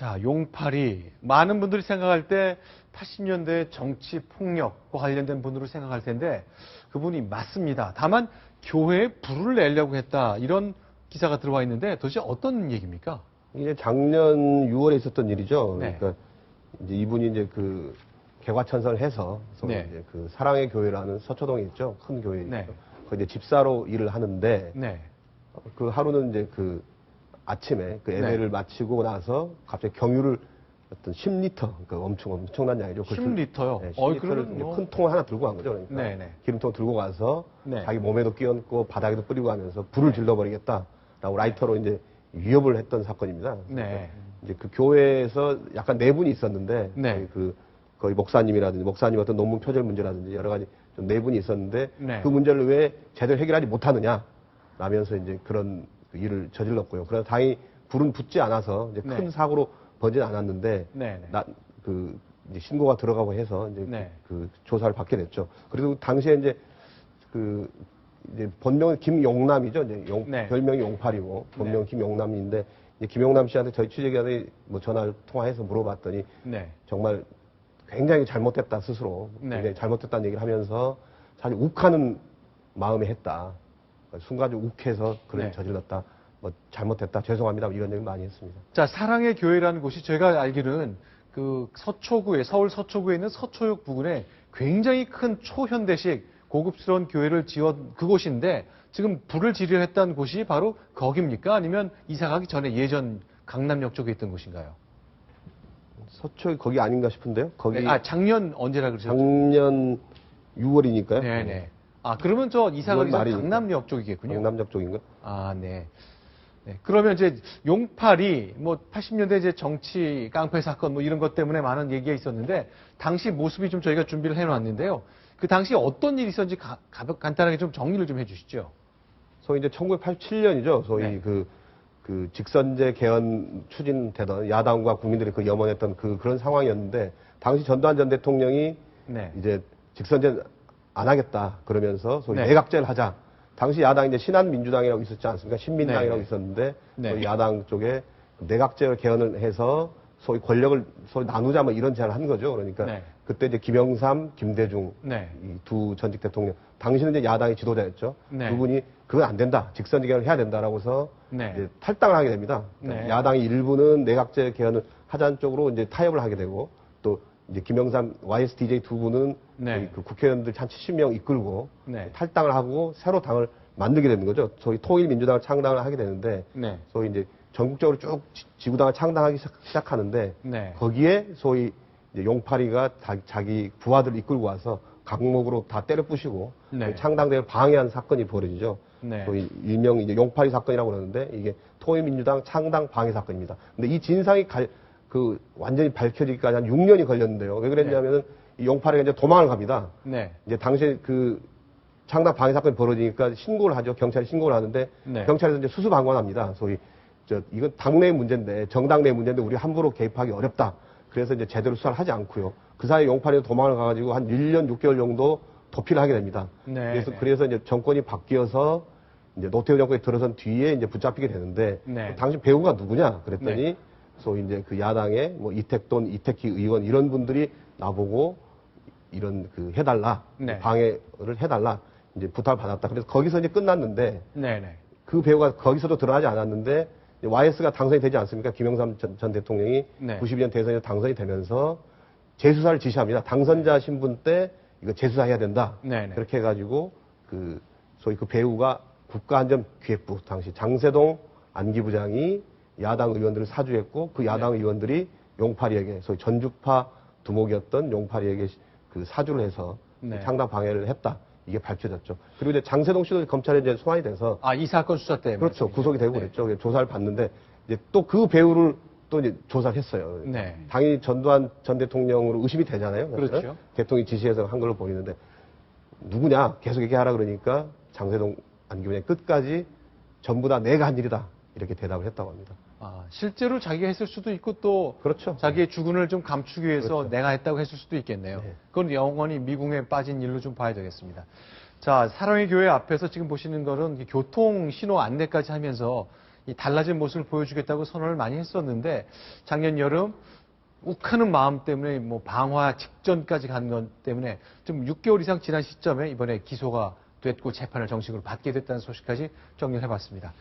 자, 용팔이. 많은 분들이 생각할 때 80년대 정치 폭력과 관련된 분으로 생각할 텐데 그분이 맞습니다. 다만 교회에 불을 내려고 했다. 이런 기사가 들어와 있는데 도대체 어떤 얘기입니까? 이게 작년 6월에 있었던 일이죠. 네. 그러니까 이제 이분이 이제 그 개과천선을 해서 네. 이제 그 사랑의 교회라는 서초동에 있죠. 큰 교회 있죠. 네. 거기 이제 집사로 일을 하는데 네. 그 하루는 이제 그 아침에 그 예배를 마치고 나서 갑자기 경유를 어떤 10리터, 그러니까 엄청난 양이죠. 10리터요? 네, 10리터를 큰 통을 하나 들고 간 거죠. 그러니까 네네. 기름통 들고 가서 네. 자기 몸에도 끼얹고 바닥에도 뿌리고 하면서 불을 질러버리겠다라고 라이터로 이제 위협을 했던 사건입니다. 네. 이제 그 교회에서 약간 내분이 있었는데 네. 거의 목사님이라든지 목사님 어떤 논문 표절 문제라든지 여러 가지 좀 내분이 있었는데 네. 그 문제를 왜 제대로 해결하지 못하느냐 라면서 이제 그런 그 일을 저질렀고요. 그래서 다행히 불은 붙지 않아서 이제 큰 네. 사고로 번지는 않았는데 네. 이제 신고가 들어가고 해서 이제 네. 그 조사를 받게 됐죠. 그리고 당시에 이제 이제 본명은 김용남이죠. 이제 네. 별명이 용팔이고 본명 김용남인데 이제 김용남 씨한테 저희 취재기관이 뭐 전화를 통화해서 물어봤더니 네. 정말 굉장히 잘못됐다 스스로 네. 굉장히 잘못됐다는 얘기를 하면서 사실 욱하는 마음에 했다. 순간적으로 욱해서 그런 네. 저질렀다. 뭐 잘못했다. 죄송합니다. 이런 얘기 많이 했습니다. 자, 사랑의 교회라는 곳이 제가 알기로는 그 서울 서초구에 있는 서초역 부근에 굉장히 큰 초현대식 고급스러운 교회를 지은 그곳인데 지금 불을 지르려 했던 곳이 바로 거기입니까? 아니면 이사 가기 전에 예전 강남역 쪽에 있던 곳인가요? 서초 거기 아닌가 싶은데요. 거기 네, 작년 언제라 그러셨죠? 작년 6월이니까요. 네네. 아, 그러면 저 이사 가기 전 말이니까. 강남역 쪽이겠군요. 강남역 쪽인가? 아, 네. 네. 그러면 이제 용팔이 뭐 80년대 이제 정치 깡패 사건 뭐 이런 것 때문에 많은 얘기가 있었는데 당시 모습이 좀 저희가 준비를 해놨는데요. 그 당시 어떤 일이 있었는지 간단하게 좀 정리를 좀 해주시죠. 소위 이제 1987년이죠. 소위 네. 그 직선제 개헌 추진되던 야당과 국민들이 그 염원했던 그런 상황이었는데 당시 전두환 전 대통령이 네. 이제 직선제 안 하겠다 그러면서 소위 네. 내각제를 하자. 당시 야당이 이제 신한민주당이라고 있었지 않습니까? 신민당이라고 네. 있었는데 네. 소위 야당 쪽에 내각제 개헌을 해서 소위 권력을 소위 나누자 뭐 이런 제안을 한 거죠. 그러니까 네. 그때 이제 김영삼, 김대중 네. 이 두 전직 대통령 당시는 이제 야당의 지도자였죠. 네. 두 분이 그건 안 된다. 직선제 개헌을 해야 된다라고서 네. 이제 탈당을 하게 됩니다. 네. 야당이 일부는 내각제 개헌을 하자는 쪽으로 이제 타협을 하게 되고 또 이제 김영삼, YSDJ 두 분은 네. 그 국회의원들 한 70명 이끌고 네. 탈당을 하고 새로 당을 만들게 되는 거죠. 소위 통일민주당을 창당을 하게 되는데 네. 소위 이제 전국적으로 쭉 지구당을 창당하기 시작하는데 네. 거기에 소위 이제 용팔이가 자기 부하들을 이끌고 와서 각목으로 다 때려 부시고 네. 창당대를 방해한 사건이 벌어지죠. 네. 소위 일명 이제 용팔이 사건이라고 그러는데 이게 통일민주당 창당 방해 사건입니다. 근데 이 진상이 완전히 밝혀지기까지 한 6년이 걸렸는데요. 왜 그랬냐면은 이 용팔이가 이제 도망을 갑니다. 네. 이제 당시에 그 창당 방해 사건이 벌어지니까 신고를 하죠. 경찰이 신고를 하는데 네. 경찰에서 이제 수수방관합니다. 소위 이건 당내 문제인데 정당 내 문제인데 우리 함부로 개입하기 어렵다. 그래서 이제 제대로 수사를 하지 않고요. 그 사이에 용팔이가 도망을 가가지고 한 1년 6개월 정도 도피를 하게 됩니다. 네. 그래서 이제 정권이 바뀌어서 이제 노태우 정권이 들어선 뒤에 이제 붙잡히게 되는데 네. 당신 배우가 누구냐 그랬더니 네. 소위 이제 그 야당의 뭐 이택돈, 이택희 의원 이런 분들이 나보고 이런 해달라 네. 방해를 해달라 이제 부탁을 받았다. 그래서 거기서 이제 끝났는데 네네. 그 배우가 거기서도 드러나지 않았는데 YS가 당선이 되지 않습니까? 김영삼 전 대통령이 네. 92년 대선에 당선이 되면서 재수사를 지시합니다. 당선자 신분 때 이거 재수사해야 된다. 네네. 그렇게 해가지고 소위 그 배우가 국가안전기획부 당시 장세동 안기부장이 야당 의원들을 사주했고 그 야당 의원들이 용팔이에게 소위 전주파 두목이었던 용팔이에게 그 사주를 해서 네. 창당 방해를 했다. 이게 밝혀졌죠. 그리고 이제 장세동 씨도 검찰에 이제 소환이 돼서 아, 이 사건 수사 때문에. 그렇죠. 구속이 되고 네. 그랬죠. 조사를 받는데 이제 또 그 배우를 또 이제 조사를 했어요. 네. 당연히 전두환 전 대통령으로 의심이 되잖아요. 그렇죠. 대통령이 지시해서 한 걸로 보이는데 누구냐 계속 얘기하라 그러니까 장세동 안기부장이 끝까지 전부 다 내가 한 일이다 이렇게 대답을 했다고 합니다. 아, 실제로 자기가 했을 수도 있고 또 그렇죠. 자기의 주군을 좀 감추기 위해서 그렇죠. 내가 했다고 했을 수도 있겠네요. 네. 그건 영원히 미궁에 빠진 일로 좀 봐야 되겠습니다. 자, 사랑의 교회 앞에서 지금 보시는 거는 교통 신호 안내까지 하면서 이 달라진 모습을 보여주겠다고 선언을 많이 했었는데 작년 여름 욱하는 마음 때문에 뭐 방화 직전까지 간 것 때문에 좀 6개월 이상 지난 시점에 이번에 기소가 됐고 재판을 정식으로 받게 됐다는 소식까지 정리를 해봤습니다.